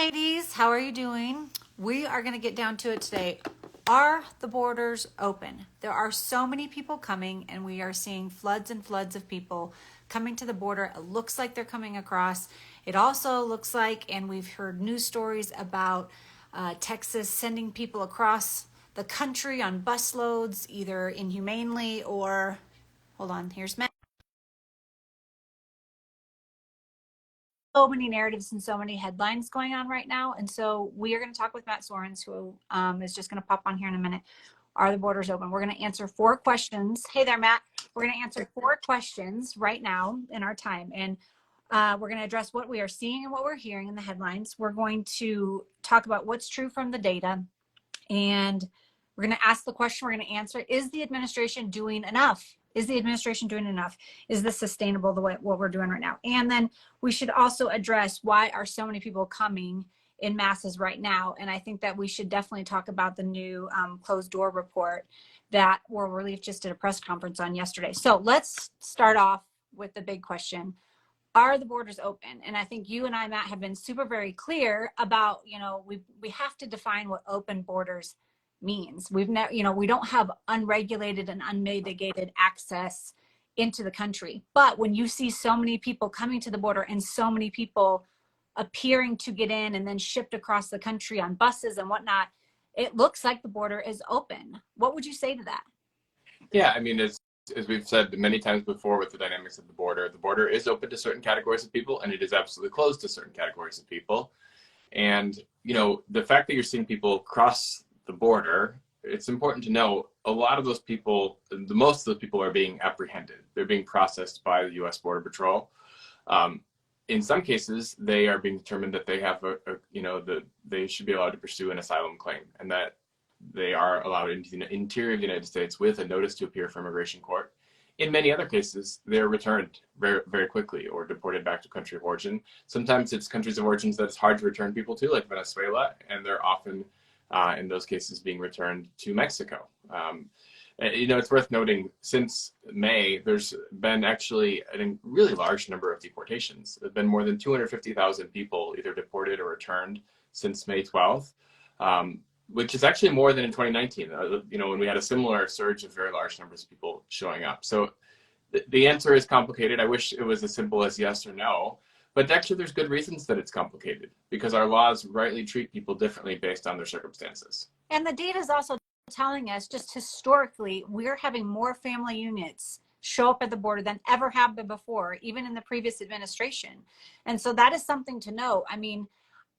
ladies, how are you doing? We are going to get down to it today. Are the borders open? There are so many people coming, and we are seeing floods and floods of people coming to the border. It looks like they're coming across. It also looks like, and we've heard news stories about Texas sending people across the country on busloads, either inhumanely or, hold on, here's Matt. So many narratives and so many headlines going on right now. And so we are going to talk with Matt Soerens, who is just going to pop on here in a minute. Are the borders open? We're going to answer 4 questions. Hey there, Matt. We're going to answer 4 questions right now in our time. And we're going to address what we are seeing and what we're hearing in the headlines. We're going to talk about what's true from the data. And we're going to ask the question, we're going to answer, is the administration doing enough? Is the administration doing enough? Is this sustainable, the way what we're doing right now? And then we should also address, why are so many people coming in masses right now? And I think that we should definitely talk about the new closed door report that World Relief just did a press conference on yesterday. So let's start off with the big question. Are the borders open? And I think you and I, Matt, have been very clear about, we have to define what open borders means. We've never, we don't have unregulated and unmitigated access into the country. But when you see so many people coming to the border and so many people appearing to get in and then shipped across the country on buses and whatnot, it looks like the border is open. What would you say to that? Yeah, I mean, as we've said many times before with the dynamics of the border is open to certain categories of people, and it is absolutely closed to certain categories of people. And, the fact that you're seeing people cross the border, it's important to know a lot of those people, most of those people are being apprehended. They're being processed by the U.S. Border Patrol. In some cases, they are being determined that they have they should be allowed to pursue an asylum claim, and that they are allowed into the interior of the United States with a notice to appear for immigration court. In many other cases, they're returned very, very quickly or deported back to country of origin. Sometimes it's countries of origins that it's hard to return people to, like Venezuela, and they're often, in those cases, being returned to Mexico. It's worth noting, since May, there's been actually a really large number of deportations. There have been more than 250,000 people either deported or returned since May 12th. Which is actually more than in 2019, when we had a similar surge of very large numbers of people showing up. So the answer is complicated. I wish it was as simple as yes or no, but actually there's good reasons that it's complicated, because our laws rightly treat people differently based on their circumstances. And the data is also telling us, just historically, we're having more family units show up at the border than ever have been before, even in the previous administration. And so that is something to know. I mean,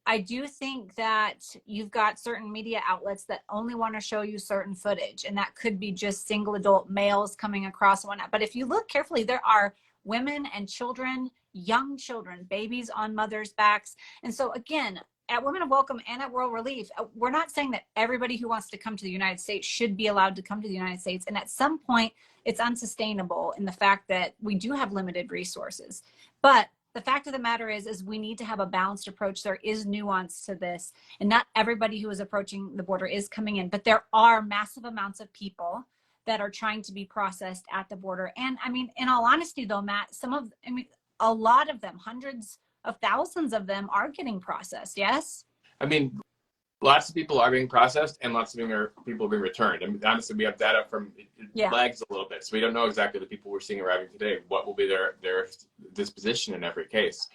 I do think that you've got certain media outlets that only want to show you certain footage, and that could be just single adult males coming across and whatnot. But if you look carefully, there are women and children, young children, babies on mothers' backs. And so again, at Women of Welcome and at World Relief, we're not saying that everybody who wants to come to the United States should be allowed to come to the United States. And at some point, it's unsustainable in the fact that we do have limited resources. But the fact of the matter is we need to have a balanced approach. There is nuance to this, and not everybody who is approaching the border is coming in, but there are massive amounts of people that are trying to be processed at the border. And I mean, in all honesty though, Matt, a lot of them, hundreds of thousands of them, are getting processed. Yes. I mean, lots of people are being processed, and lots of people are being returned. I mean, honestly, we have data from lags a little bit, so we don't know exactly the people we're seeing arriving today, what will be their disposition in every case.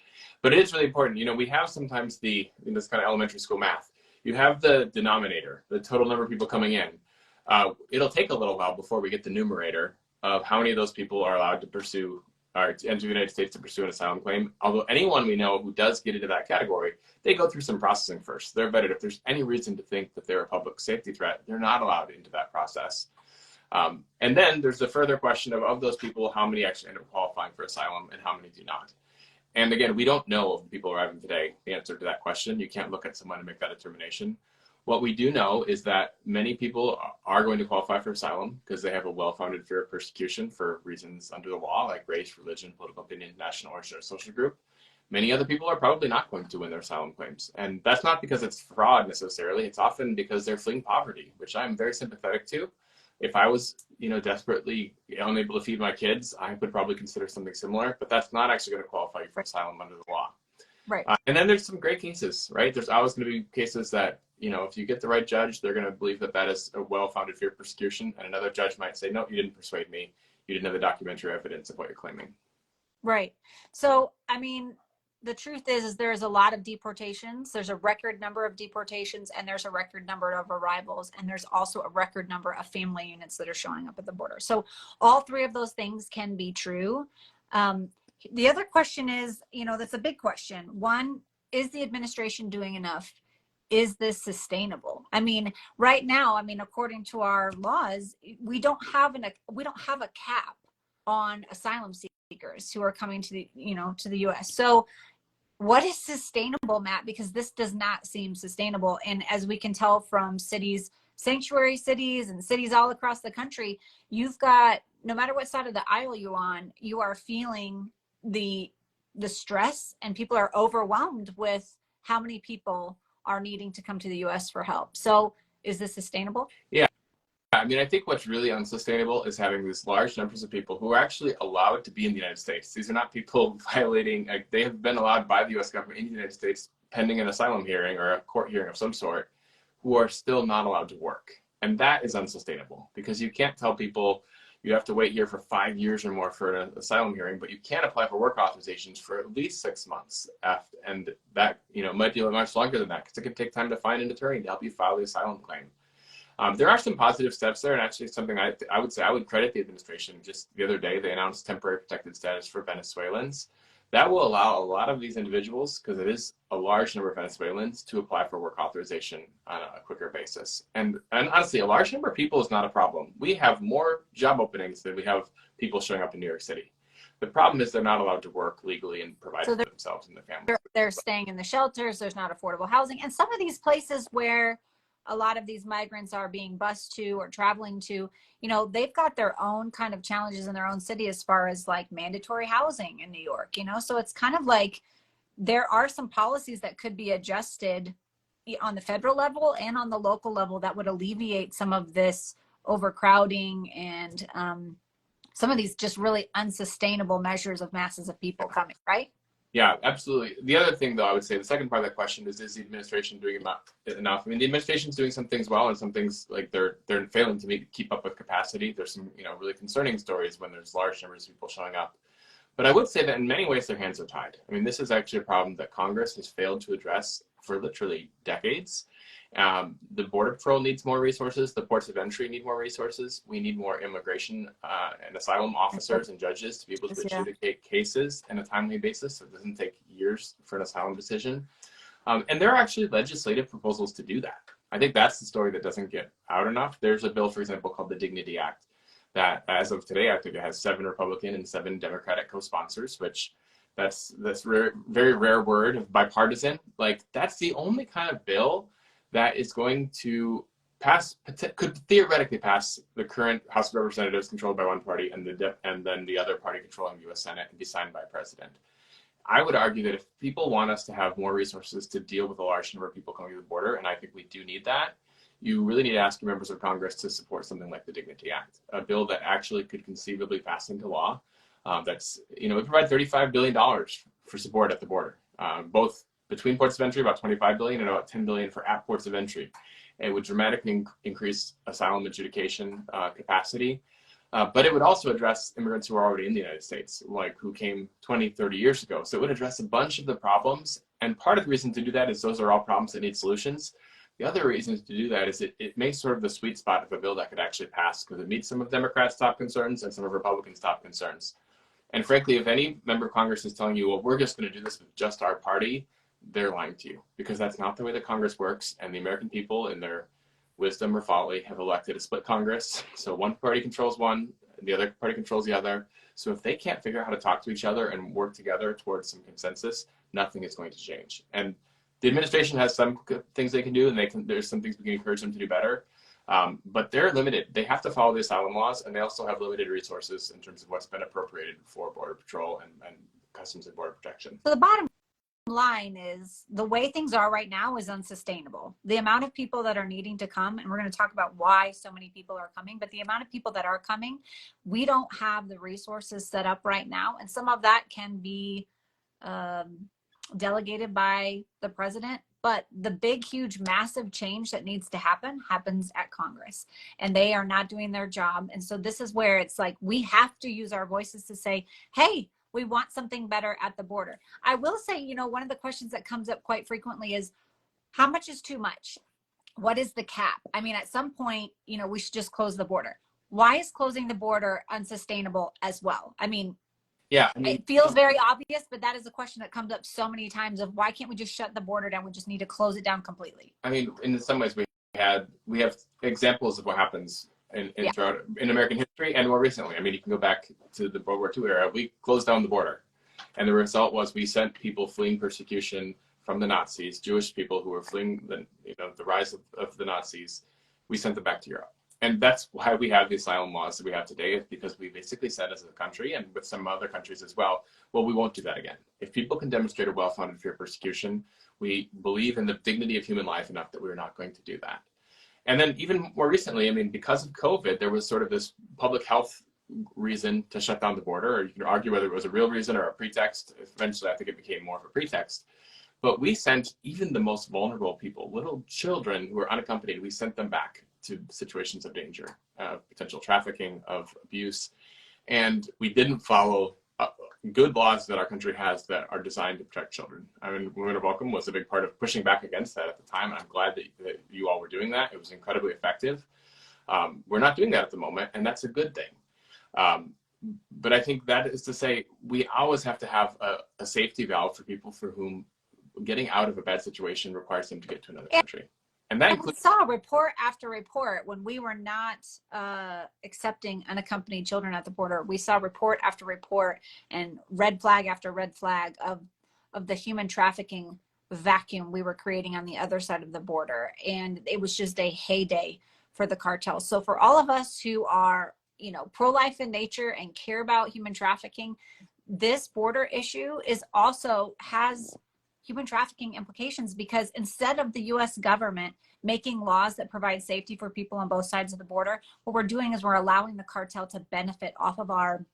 But it is really important. We have sometimes in this kind of elementary school math, you have the denominator, the total number of people coming in. It'll take a little while before we get the numerator of how many of those people are allowed to pursue or to enter the United States to pursue an asylum claim. Although anyone we know who does get into that category, they go through some processing first. They're vetted. If there's any reason to think that they're a public safety threat, they're not allowed into that process. And then there's the further question of those people, how many actually end up qualifying for asylum and how many do not. And again, we don't know of the people arriving today the answer to that question. You can't look at someone and make that determination. What we do know is that many people are going to qualify for asylum because they have a well-founded fear of persecution for reasons under the law, like race, religion, political opinion, national origin, or social group. Many other people are probably not going to win their asylum claims. And that's not because it's fraud necessarily. It's often because they're fleeing poverty, which I'm very sympathetic to. If I was, desperately unable to feed my kids, I would probably consider something similar, but that's not actually going to qualify you for asylum under the law. Right. And then there's some great cases, right? There's always going to be cases that, if you get the right judge, they're going to believe that that is a well-founded fear of persecution. And another judge might say, no, you didn't persuade me. You didn't have the documentary evidence of what you're claiming. Right. So, I mean, the truth is there's a lot of deportations. There's a record number of deportations, and there's a record number of arrivals, and there's also a record number of family units that are showing up at the border. So all three of those things can be true. Um, the other question is, that's a big question. One, is the administration doing enough? Is this sustainable? I mean, right now, according to our laws, we don't have a cap on asylum seekers who are coming to the US. So what is sustainable, Matt? Because this does not seem sustainable. And as we can tell from cities, sanctuary cities and cities all across the country, you've got, no matter what side of the aisle you're on, you are feeling the stress, and people are overwhelmed with how many people are needing to come to the US for help. So is this sustainable? Yeah. I mean, I think what's really unsustainable is having these large numbers of people who are actually allowed to be in the United States. These are not people violating, they have been allowed by the US government in the United States pending an asylum hearing or a court hearing of some sort, who are still not allowed to work. And that is unsustainable, because you can't tell people you have to wait here for 5 years or more for an asylum hearing, but you can't apply for work authorizations for at least 6 months. And that, might be much longer than that, because it can take time to find an attorney to help you file the asylum claim. There are some positive steps there, and actually something I would say I would credit the administration. Just the other day, they announced temporary protected status for Venezuelans. That will allow a lot of these individuals, because it is a large number of Venezuelans, to apply for work authorization on a quicker basis. And honestly, a large number of people is not a problem. We have more job openings than we have people showing up in New York City. The problem is they're not allowed to work legally and provide for themselves and their families. They're staying in the shelters. There's not affordable housing. And some of these places where a lot of these migrants are being bused to or traveling to, they've got their own kind of challenges in their own city as far as like mandatory housing in New York, so it's kind of like there are some policies that could be adjusted on the federal level and on the local level that would alleviate some of this overcrowding and some of these just really unsustainable measures of masses of people coming, right? Yeah, absolutely. The other thing, though, I would say the second part of that question is the administration doing enough? I mean, the administration's doing some things well, and some things like they're failing to keep up with capacity. There's some really concerning stories when there's large numbers of people showing up. But I would say that in many ways their hands are tied. I mean, this is actually a problem that Congress has failed to address for literally decades. The Border Patrol needs more resources. The ports of entry need more resources. We need more immigration and asylum officers and judges to be able to adjudicate cases on a timely basis, so it doesn't take years for an asylum decision. And there are actually legislative proposals to do that. I think that's the story that doesn't get out enough. There's a bill, for example, called the Dignity Act that, as of today, I think it has 7 Republican and 7 Democratic co-sponsors, which that's very rare word of bipartisan. Like, that's the only kind of bill that is going to could theoretically pass the current House of Representatives controlled by one party and then the other party controlling the U.S. Senate, and be signed by a president. I would argue that if people want us to have more resources to deal with a large number of people coming to the border, and I think we do need that, you really need to ask your members of Congress to support something like the Dignity Act, a bill that actually could conceivably pass into law. That's, we provide $35 billion for support at the border, both between ports of entry, about $25 billion, and about $10 billion for at ports of entry. It would dramatically increase asylum adjudication capacity, but it would also address immigrants who are already in the United States, like who came 20, 30 years ago. So it would address a bunch of the problems, and part of the reason to do that is those are all problems that need solutions. The other reason to do that is it makes sort of the sweet spot of a bill that could actually pass, because it meets some of Democrats' top concerns and some of Republicans' top concerns. And frankly, if any member of Congress is telling you, well, we're just going to do this with just our party, they're lying to you, because that's not the way that Congress works. And the American people, in their wisdom or folly, have elected a split Congress. So one party controls one, and the other party controls the other. So if they can't figure out how to talk to each other and work together towards some consensus, nothing is going to change. And the administration has some things they can do, and there's some things we can encourage them to do better. But they're limited. They have to follow the asylum laws, and they also have limited resources in terms of what's been appropriated for Border Patrol and Customs and Border Protection. So the bottom line is the way things are right now is unsustainable. The amount of people that are needing to come, and we're going to talk about why so many people are coming, but the amount of people that are coming, we don't have the resources set up right now. And some of that can be delegated by the president. But the big, huge, massive change that needs to happen happens at Congress, and they are not doing their job. And so this is where it's like we have to use our voices to say, hey, we want something better at the border. I will say, you know, one of the questions that comes up quite frequently is how much is too much? What is the cap? I mean, at some point, you know, we should just close the border. Why is closing the border unsustainable as well? I mean, Yeah, I mean, it feels very obvious, but that is a question that comes up so many times of why can't we just shut the border down? We just need to close it down completely. I mean, in some ways, we have examples of what happens Yeah. throughout in American history and more recently. I mean, you can go back to the World War II era. We closed down the border, and the result was we sent people fleeing persecution from the Nazis, Jewish people who were fleeing the rise of the Nazis. We sent them back to Europe. And that's why we have the asylum laws that we have today, is because we basically said as a country, and with some other countries as well, well, we won't do that again. If people can demonstrate a well-founded fear of persecution, we believe in the dignity of human life enough that we're not going to do that. And then even more recently, I mean, because of COVID, there was sort of this public health reason to shut down the border, or you can argue whether it was a real reason or a pretext. Eventually, I think it became more of a pretext. But we sent even the most vulnerable people, little children who were unaccompanied, we sent them back to situations of danger, potential trafficking, of abuse. And we didn't follow good laws that our country has that are designed to protect children. I mean, Women of Welcome was a big part of pushing back against that at the time. And I'm glad that you all were doing that. It was incredibly effective. We're not doing that at the moment, and that's a good thing. But I think that is to say, we always have to have a safety valve for people for whom getting out of a bad situation requires them to get to another country. And that includes— We saw report after report when we were not accepting unaccompanied children at the border. We saw report after report and red flag after red flag of the human trafficking vacuum we were creating on the other side of the border. And it was just a heyday for the cartels. So for all of us who are, you know, pro-life in nature and care about human trafficking, this border issue is also has human trafficking implications, because instead of the US government making laws that provide safety for people on both sides of the border, what we're doing is we're allowing the cartel to benefit off of our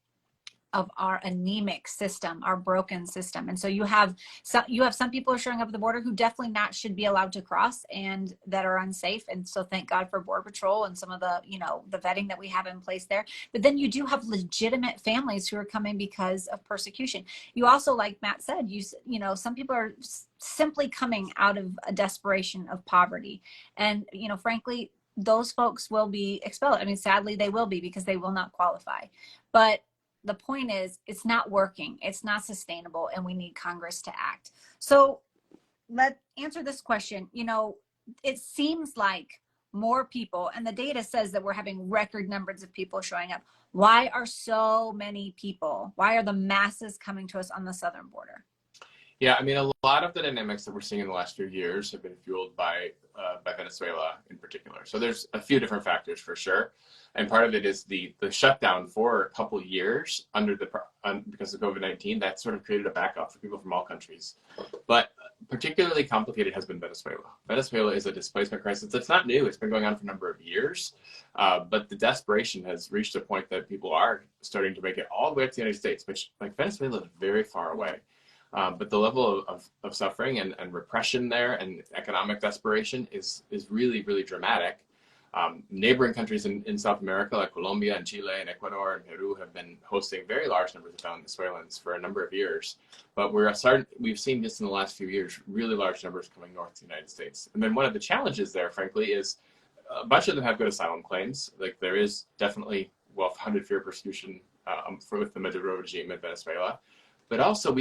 anemic system, our broken system. And so you have some people are showing up at the border who definitely not should be allowed to cross and that are unsafe. And so thank God for Border Patrol and some of the, you know, the vetting that we have in place there. But then you do have legitimate families who are coming because of persecution. You also, like Matt said, you know, some people are simply coming out of a desperation of poverty. And, you know, frankly, those folks will be expelled. I mean, sadly, they will be, because they will not qualify. But the point is, it's not working. It's not sustainable, and we need Congress to act. So let's answer this question. You know, it seems like more people, and the data says that we're having record numbers of people showing up. Why are so many people? Why are the masses coming to us on the southern border? Yeah, I mean, a lot of the dynamics that we're seeing in the last few years have been fueled by Venezuela in particular. So there's a few different factors for sure, and part of it is the shutdown for a couple of years because of COVID-19. That sort of created a backup for people from all countries. But particularly complicated has been Venezuela. Venezuela is a displacement crisis that's not new. It's been going on for a number of years, but the desperation has reached a point that people are starting to make it all the way up to the United States, which, like, Venezuela is very far away. But the level of suffering and repression there and economic desperation is really, really dramatic. Neighboring countries in South America, like Colombia and Chile and Ecuador and Peru, have been hosting very large numbers of Venezuelans for a number of years. But we've seen just in the last few years, really large numbers coming north to the United States. And then one of the challenges there, frankly, is a bunch of them have good asylum claims. Like, there is definitely well-founded fear of persecution with the Maduro regime in Venezuela. But also,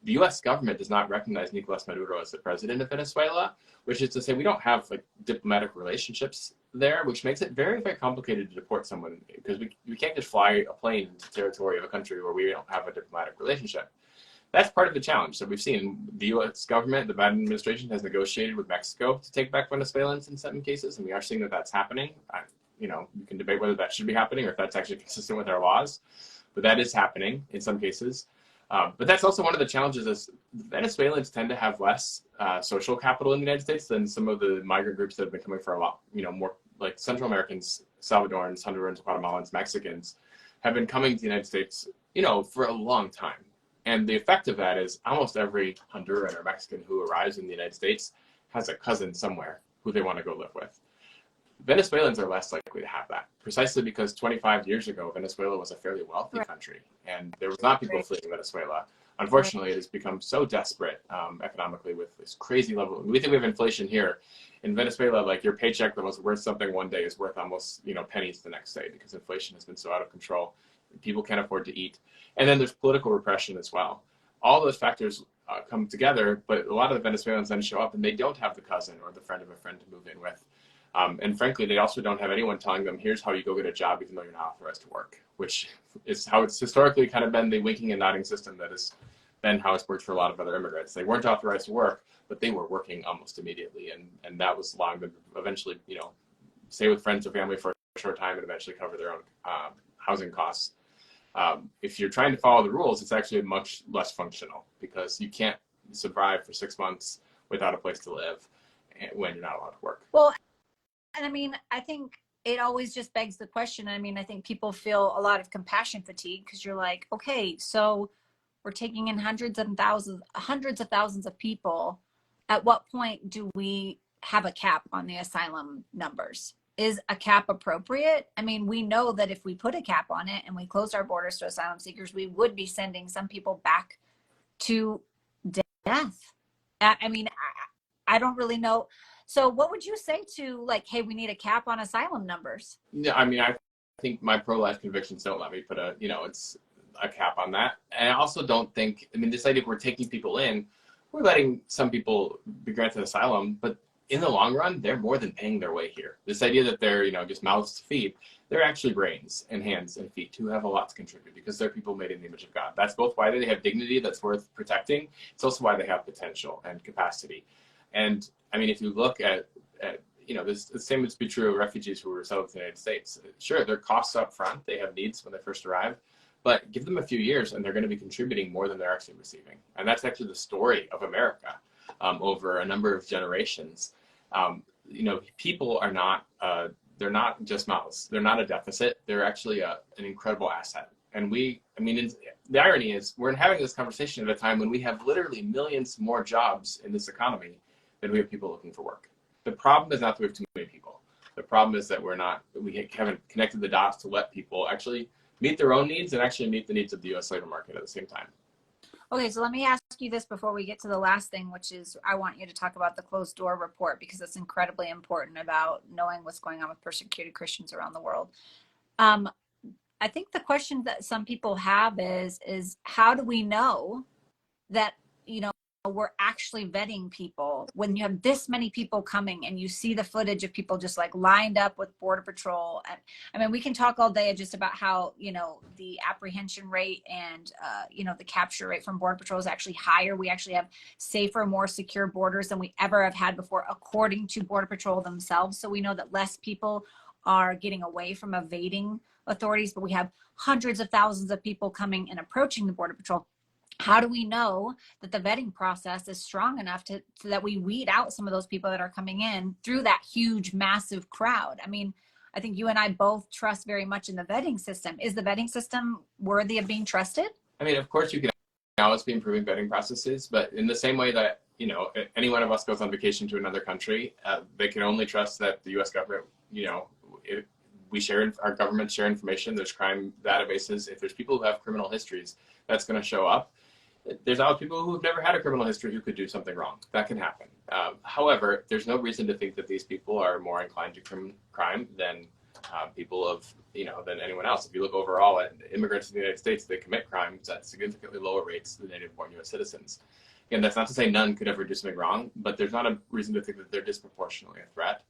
the U.S. government does not recognize Nicolas Maduro as the president of Venezuela, which is to say we don't have, like, diplomatic relationships there, which makes it very, very complicated to deport someone, because we can't just fly a plane into territory of a country where we don't have a diplomatic relationship. That's part of the challenge that we've seen. The U.S. government, the Biden administration, has negotiated with Mexico to take back Venezuelans in some cases, and we are seeing that that's happening. You know, we can debate whether that should be happening or if that's actually consistent with our laws, but that is happening in some cases. But that's also one of the challenges, is Venezuelans tend to have less social capital in the United States than some of the migrant groups that have been coming for a lot, more like Central Americans, Salvadorans, Hondurans, Guatemalans, Mexicans have been coming to the United States, for a long time. And the effect of that is almost every Honduran or Mexican who arrives in the United States has a cousin somewhere who they want to go live with. Venezuelans are less likely to have that, precisely because 25 years ago, Venezuela was a fairly wealthy Right. country, and there was not people Right. fleeing Venezuela. Right. Unfortunately, it has become so desperate economically with this crazy level. We think we have inflation here. In Venezuela, like your paycheck that was worth something one day is worth almost pennies the next day because inflation has been so out of control. People can't afford to eat, and then there's political repression as well. All those factors come together, but a lot of the Venezuelans then show up and they don't have the cousin or the friend of a friend to move in with. And frankly, they also don't have anyone telling them, here's how you go get a job even though you're not authorized to work, which is how it's historically kind of been the winking and nodding system that has been how it's worked for a lot of other immigrants. They weren't authorized to work, but they were working almost immediately. And that was long to eventually, stay with friends or family for a short time and eventually cover their own housing costs. If you're trying to follow the rules, it's actually much less functional because you can't survive for 6 months without a place to live when you're not allowed to work. Well, and I mean, I think it always just begs the question. I mean, I think people feel a lot of compassion fatigue because you're like, okay, so we're taking in hundreds of thousands of people. At what point do we have a cap on the asylum numbers? Is a cap appropriate? I mean, we know that if we put a cap on it and we closed our borders to asylum seekers, we would be sending some people back to death. I mean, I don't really know. So what would you say to like, hey, we need a cap on asylum numbers? Yeah, I mean, I think my pro-life convictions don't let me put it's a cap on that. And I also don't think, I mean, this idea of we're taking people in, we're letting some people be granted asylum, but in the long run, they're more than paying their way here. This idea that they're, just mouths to feed, they're actually brains and hands and feet who have a lot to contribute because they're people made in the image of God. That's both why they have dignity that's worth protecting. It's also why they have potential and capacity. And I mean, if you look at the same would be true of refugees who were settled in the United States. Sure, their costs up front, they have needs when they first arrive, but give them a few years and they're going to be contributing more than they're actually receiving. And that's actually the story of America over a number of generations. People are not, they're not just mouths. They're not a deficit. They're actually an incredible asset. And the irony is we're having this conversation at a time when we have literally millions more jobs in this economy than we have people looking for work. The problem is not that we have too many people. The problem is that we haven't connected the dots to let people actually meet their own needs and actually meet the needs of the U.S. labor market at the same time. Okay, so let me ask you this before we get to the last thing, which is I want you to talk about the closed door report because it's incredibly important about knowing what's going on with persecuted Christians around the world. I think the question that some people have is how do we know that, we're actually vetting people when you have this many people coming and you see the footage of people just like lined up with Border Patrol. And I mean, we can talk all day just about how, the apprehension rate and, the capture rate from Border Patrol is actually higher. We actually have safer, more secure borders than we ever have had before, according to Border Patrol themselves. So we know that less people are getting away from evading authorities, but we have hundreds of thousands of people coming and approaching the Border Patrol. How do we know that the vetting process is strong enough so that we weed out some of those people that are coming in through that huge, massive crowd? I mean, I think you and I both trust very much in the vetting system. Is the vetting system worthy of being trusted? I mean, of course, you can always be improving vetting processes, but in the same way that, any one of us goes on vacation to another country, they can only trust that the U.S. government, our governments share information. There's crime databases. If there's people who have criminal histories, that's going to show up. There's other people who have never had a criminal history who could do something wrong. That can happen. However, there's no reason to think that these people are more inclined to crime than people than anyone else. If you look overall at immigrants in the United States, they commit crimes at significantly lower rates than native-born U.S. citizens. Again, that's not to say none could ever do something wrong, but there's not a reason to think that they're disproportionately a threat.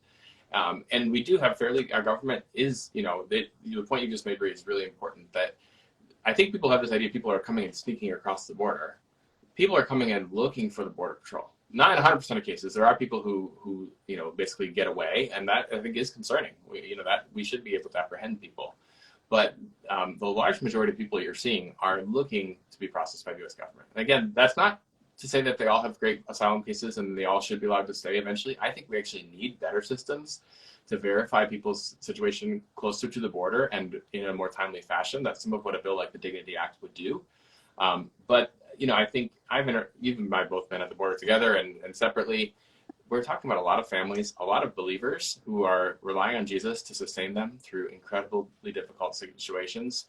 And we do have our government is, the point you just made, Bree, is really important, that I think people have this idea people are coming and sneaking across the border. People are coming in looking for the Border Patrol. Not in 100% of cases. There are people who basically get away, and that I think is concerning. That we should be able to apprehend people. But the large majority of people you're seeing are looking to be processed by the U.S. government. And again, that's not to say that they all have great asylum cases and they all should be allowed to stay eventually. I think we actually need better systems to verify people's situation closer to the border and in a more timely fashion. That's some of what a bill like the Dignity Act would do. But I think you've and I both been at the border together and separately. We're talking about a lot of families, a lot of believers who are relying on Jesus to sustain them through incredibly difficult situations.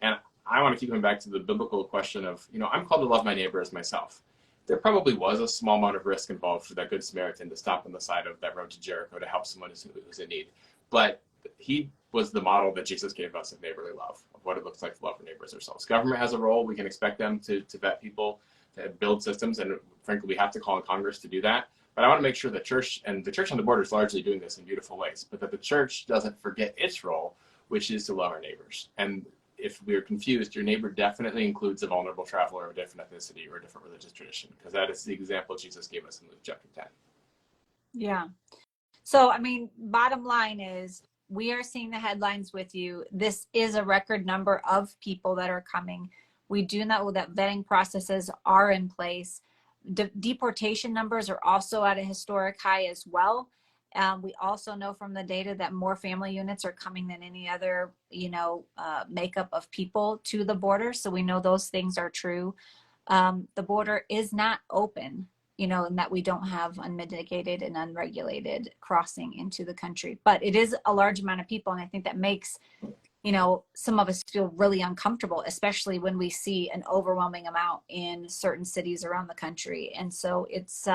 And I want to keep coming back to the biblical question of, I'm called to love my neighbor as myself. There probably was a small amount of risk involved for that Good Samaritan to stop on the side of that road to Jericho to help someone who's in need. But he was the model that Jesus gave us of neighborly love, of what it looks like to love our neighbors ourselves. Government has a role. We can expect them to vet people, to build systems, and frankly, we have to call on Congress to do that. But I want to make sure the church on the border is largely doing this in beautiful ways, but that the church doesn't forget its role, which is to love our neighbors. And if we're confused, your neighbor definitely includes a vulnerable traveler of a different ethnicity or a different religious tradition, because that is the example Jesus gave us in Luke chapter 10. Yeah. So, bottom line is we are seeing the headlines with you. This is a record number of people that are coming. We do know that vetting processes are in place. Deportation numbers are also at a historic high as well. We also know from the data that more family units are coming than any other, makeup of people to the border. So we know those things are true. The border is not open, and that we don't have unmitigated and unregulated crossing into the country. But it is a large amount of people, and I think that makes some of us feel really uncomfortable, especially when we see an overwhelming amount in certain cities around the country. And so it's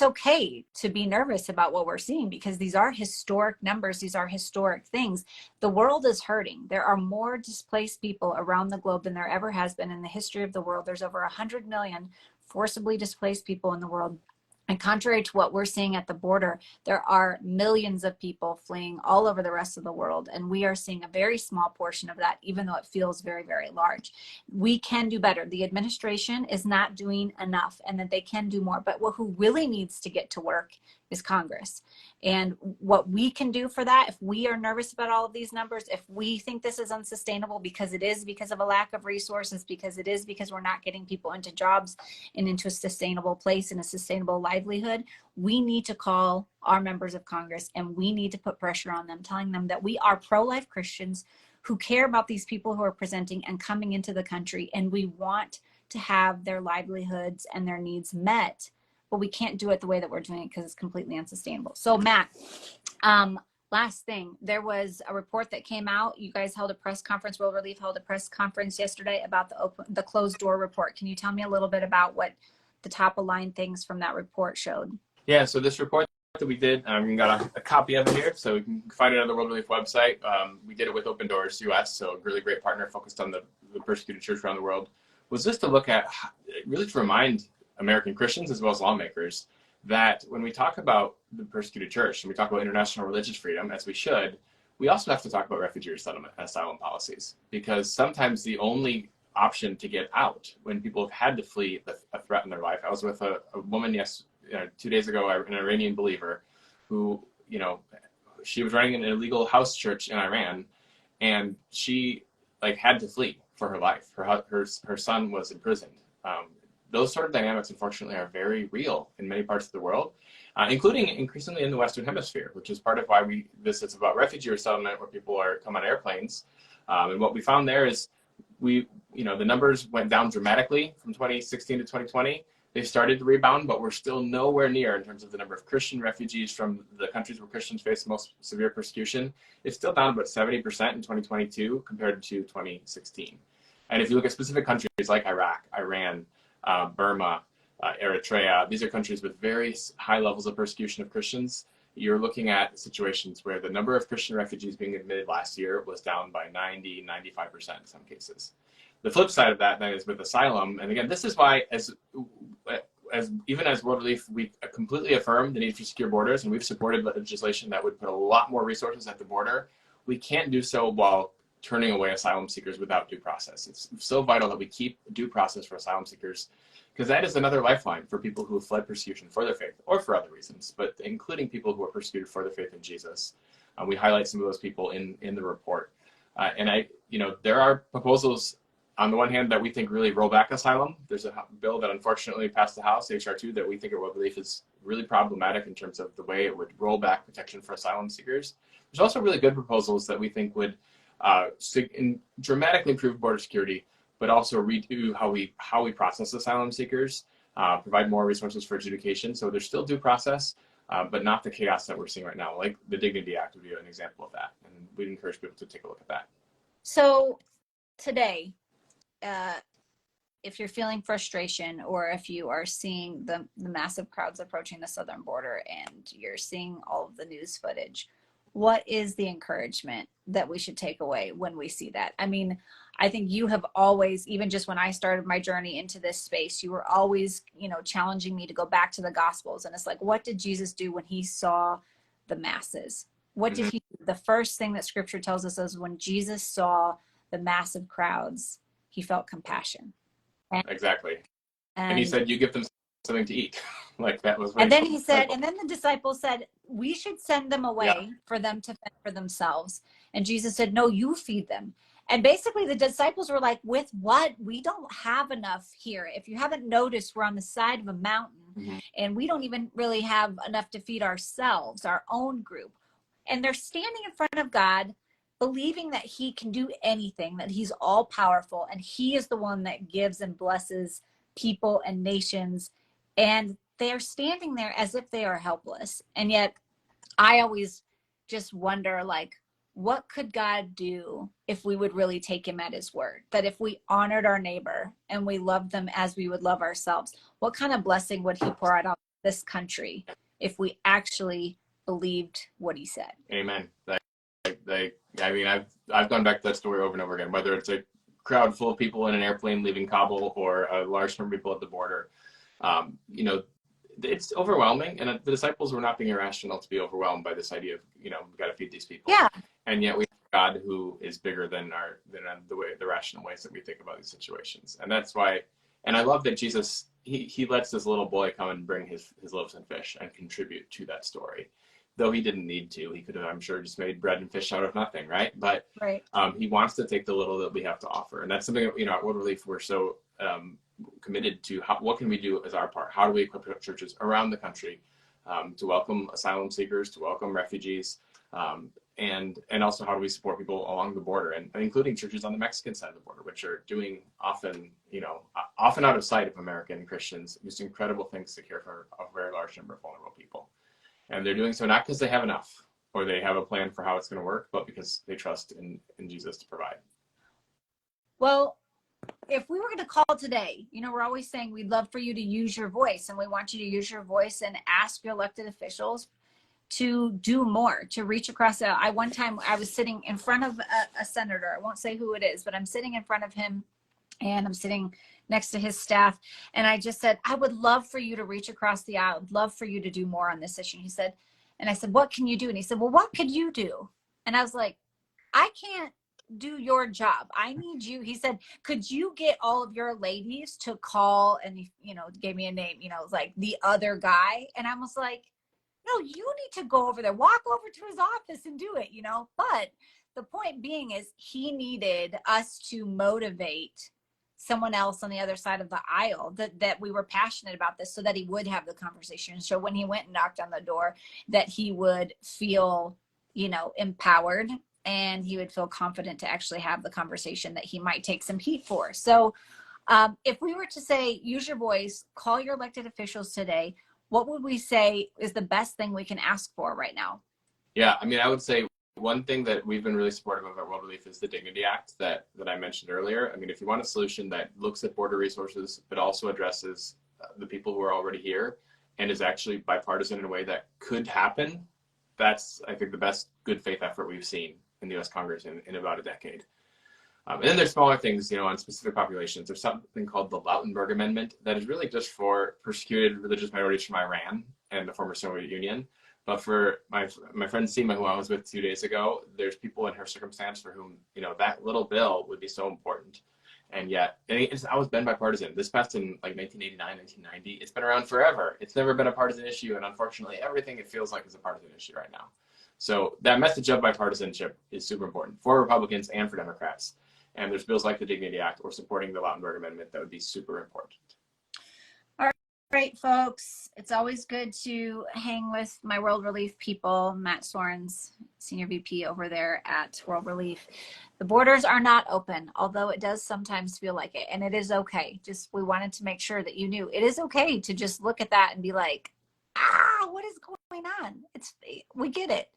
okay to be nervous about what we're seeing, because these are historic numbers. These are historic things. The world is hurting. There are more displaced people around the globe than there ever has been in the history of the world. There's over 100 million forcibly displaced people in the world. And contrary to what we're seeing at the border, there are millions of people fleeing all over the rest of the world. And we are seeing a very small portion of that, even though it feels very, very large. We can do better. The administration is not doing enough, and that they can do more. But who really needs to get to work is Congress. And what we can do for that, if we are nervous about all of these numbers, if we think this is unsustainable because it is because of a lack of resources, because it is because we're not getting people into jobs and into a sustainable place and a sustainable livelihood, we need to call our members of Congress and we need to put pressure on them, telling them that we are pro-life Christians who care about these people who are presenting and coming into the country, and we want to have their livelihoods and their needs met. But we can't do it the way that we're doing it because it's completely unsustainable. So Matt, last thing, there was a report that came out. You guys held a press conference. World Relief held a press conference yesterday about the closed door report. Can you tell me a little bit about what the top of line things from that report showed? Yeah, so this report that we did, we got a copy of it here, so we can find it on the World Relief website. We did it with Open Doors US, so a really great partner focused on the persecuted church around the world. Was just to look at, really to remind American Christians as well as lawmakers that when we talk about the persecuted church and we talk about international religious freedom, as we should, we also have to talk about refugee resettlement and asylum policies, because sometimes the only option to get out when people have had to flee a threat in their life. I was with a woman 2 days ago, an Iranian believer who, she was running an illegal house church in Iran, and she had to flee for her life. Her son was imprisoned. Those sort of dynamics, unfortunately, are very real in many parts of the world, including increasingly in the Western Hemisphere, which is part of why this is about refugee resettlement, where people come on airplanes. And what we found there is the numbers went down dramatically from 2016 to 2020. They started to rebound, but we're still nowhere near in terms of the number of Christian refugees from the countries where Christians face the most severe persecution. It's still down about 70% in 2022 compared to 2016. And if you look at specific countries like Iraq, Iran, Burma, Eritrea, these are countries with very high levels of persecution of Christians. You're looking at situations where the number of Christian refugees being admitted last year was down by 90, 95% in some cases. The flip side of that then is with asylum. And again, this is why even as World Relief, we completely affirm the need for secure borders, and we've supported legislation that would put a lot more resources at the border. We can't do so while turning away asylum seekers without due process. It's so vital that we keep due process for asylum seekers, because that is another lifeline for people who have fled persecution for their faith or for other reasons, but including people who are persecuted for their faith in Jesus. We highlight some of those people in the report. There are proposals on the one hand that we think really roll back asylum. There's a bill that unfortunately passed the House, HR 2, that we think at World Relief is really problematic in terms of the way it would roll back protection for asylum seekers. There's also really good proposals that we think would dramatically improve border security, but also redo how we process asylum seekers, provide more resources for adjudication. So there's still due process, but not the chaos that we're seeing right now. Like the Dignity Act would be an example of that. And we'd encourage people to take a look at that. So today, if you're feeling frustration, or if you are seeing the massive crowds approaching the southern border and you're seeing all of the news footage, what is the encouragement that we should take away when we see that? I mean, I think you have always, even just when I started my journey into this space, you were always, challenging me to go back to the Gospels. And it's like, what did Jesus do when he saw the masses? What did he do? The first thing that scripture tells us is when Jesus saw the massive crowds, he felt compassion. Exactly. And he And said, you give them something to eat. Like that was and very then he said, and then the disciples said, we should send them away for them to fend for themselves. And Jesus said, no, you feed them. And basically the disciples were like, with what? We don't have enough here. If you haven't noticed, we're on the side of a mountain and we don't even really have enough to feed ourselves, our own group. And they're standing in front of God, believing that he can do anything, that he's all powerful, and he is the one that gives and blesses people and nations. And they are standing there as if they are helpless. And yet I always just wonder, like, what could God do if we would really take him at his word? That if we honored our neighbor and we loved them as we would love ourselves, what kind of blessing would he pour out on this country if we actually believed what he said? Amen. I mean, I've gone back to that story over and over again, whether it's a crowd full of people in an airplane leaving Kabul or a large number of people at the border. It's overwhelming, and the disciples were not being irrational to be overwhelmed by this idea of, we got to feed these people. Yeah. And yet we have God who is bigger than the rational ways that we think about these situations. And that's why, and I love that Jesus, he lets this little boy come and bring his loaves and fish and contribute to that story. Though he didn't need to. He could have, I'm sure, just made bread and fish out of nothing, right? But he wants to take the little that we have to offer. And that's something, at World Relief, we're so committed to. What can we do as our part? How do we equip churches around the country to welcome asylum seekers, to welcome refugees, and also how do we support people along the border, and including churches on the Mexican side of the border, which are doing often out of sight of American Christians, just incredible things to care for a very large number of vulnerable people. And they're doing so not because they have enough or they have a plan for how it's going to work, but because they trust in Jesus to provide. Well, if we were going to call today, we're always saying we'd love for you to use your voice, and we want you to use your voice and ask your elected officials to do more, to reach across the aisle. One time I was sitting in front of a senator. I won't say who it is, but I'm sitting in front of him and I'm sitting next to his staff. And I just said, I would love for you to reach across the aisle. I'd love for you to do more on this issue. He said, and I said, what can you do? And he said, well, what could you do? And I was like, I can't do your job. I need you. He said, could you get all of your ladies to call? And he, gave me a name, like the other guy. And I was like, no, you need to go over there, walk over to his office and do it, But the point being is he needed us to motivate someone else on the other side of the aisle that we were passionate about this, so that he would have the conversation. So when he went and knocked on the door, that he would feel, empowered, and he would feel confident to actually have the conversation that he might take some heat for. So if we were to say, use your voice, call your elected officials today, what would we say is the best thing we can ask for right now? Yeah, I mean, I would say one thing that we've been really supportive of at World Relief is the Dignity Act that I mentioned earlier. I mean, if you want a solution that looks at border resources, but also addresses the people who are already here and is actually bipartisan in a way that could happen, that's, I think, the best good faith effort we've seen in the U.S. Congress in about a decade. And then there's smaller things, on specific populations. There's something called the Lautenberg Amendment that is really just for persecuted religious minorities from Iran and the former Soviet Union. But for my friend Seema, who I was with 2 days ago, there's people in her circumstance for whom, that little bill would be so important. And yet, it's always been bipartisan. This passed in like 1989, 1990. It's been around forever. It's never been a partisan issue. And unfortunately, everything it feels like is a partisan issue right now. So that message of bipartisanship is super important for Republicans and for Democrats. And there's bills like the Dignity Act or supporting the Lautenberg Amendment that would be super important. All right, folks. It's always good to hang with my World Relief people. Matt Soerens, Senior VP over there at World Relief. The borders are not open, although it does sometimes feel like it, and it is okay. Just we wanted to make sure that you knew it is okay to just look at that and be like, what is going on? We get it.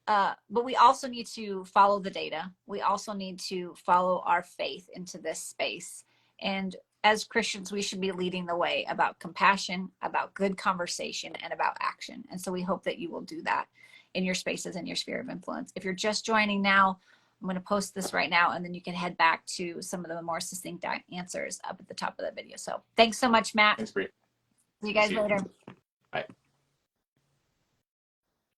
But we also need to follow the data. We also need to follow our faith into this space. And as Christians, we should be leading the way about compassion, about good conversation, and about action. And so we hope that you will do that in your spaces and your sphere of influence. If you're just joining now, I'm going to post this right now, and then you can head back to some of the more succinct answers up at the top of the video. So thanks so much, Matt. Thanks, Bree. See you guys later. Bye.